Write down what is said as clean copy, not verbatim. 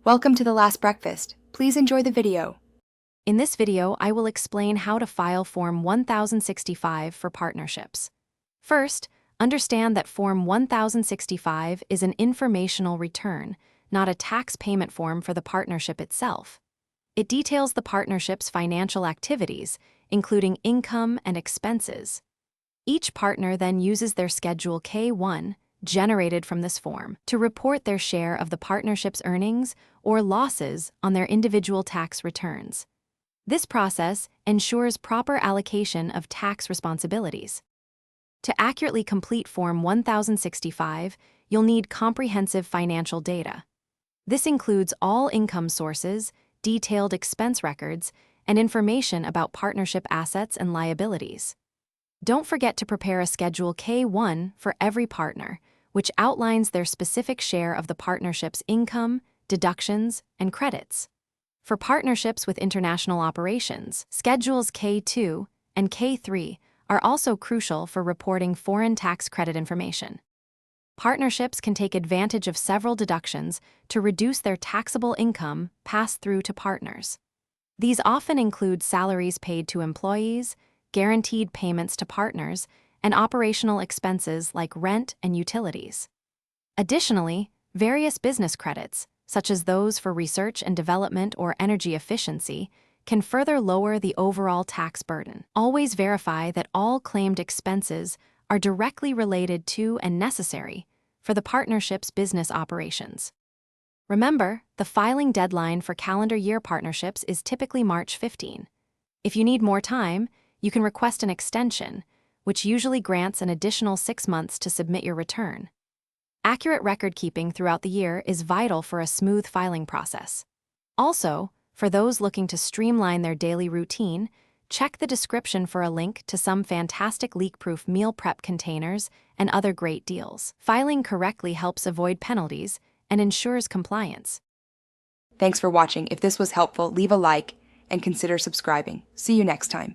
Welcome to The Last Breakfast. Please enjoy the video. In this video, I will explain how to file Form 1065 for partnerships. First, understand that Form 1065 is an informational return, not a tax payment form for the partnership itself. It details the partnership's financial activities, including income and expenses. Each partner then uses their Schedule K-1, generated from this form, to report their share of the partnership's earnings or losses on their individual tax returns. This process ensures proper allocation of tax responsibilities. To accurately complete Form 1065, you'll need comprehensive financial data. This includes all income sources, detailed expense records, and information about partnership assets and liabilities. Don't forget to prepare a Schedule K-1 for every partner, which outlines their specific share of the partnership's income, deductions, and credits. For partnerships with international operations, Schedules K-2 and K-3 are also crucial for reporting foreign tax credit information. Partnerships can take advantage of several deductions to reduce their taxable income passed through to partners. These often include salaries paid to employees, guaranteed payments to partners, and operational expenses like rent and utilities. Additionally, various business credits, such as those for research and development or energy efficiency, can further lower the overall tax burden. Always verify that all claimed expenses are directly related to and necessary for the partnership's business operations. Remember, the filing deadline for calendar year partnerships is typically March 15. If you need more time, you can request an extension, which usually grants an additional 6 months to submit your return. Accurate record-keeping throughout the year is vital for a smooth filing process. Also, for those looking to streamline their daily routine, check the description for a link to some fantastic leak-proof meal prep containers and other great deals. Filing correctly helps avoid penalties and ensures compliance. Thanks for watching. If this was helpful, leave a like and consider subscribing. See you next time.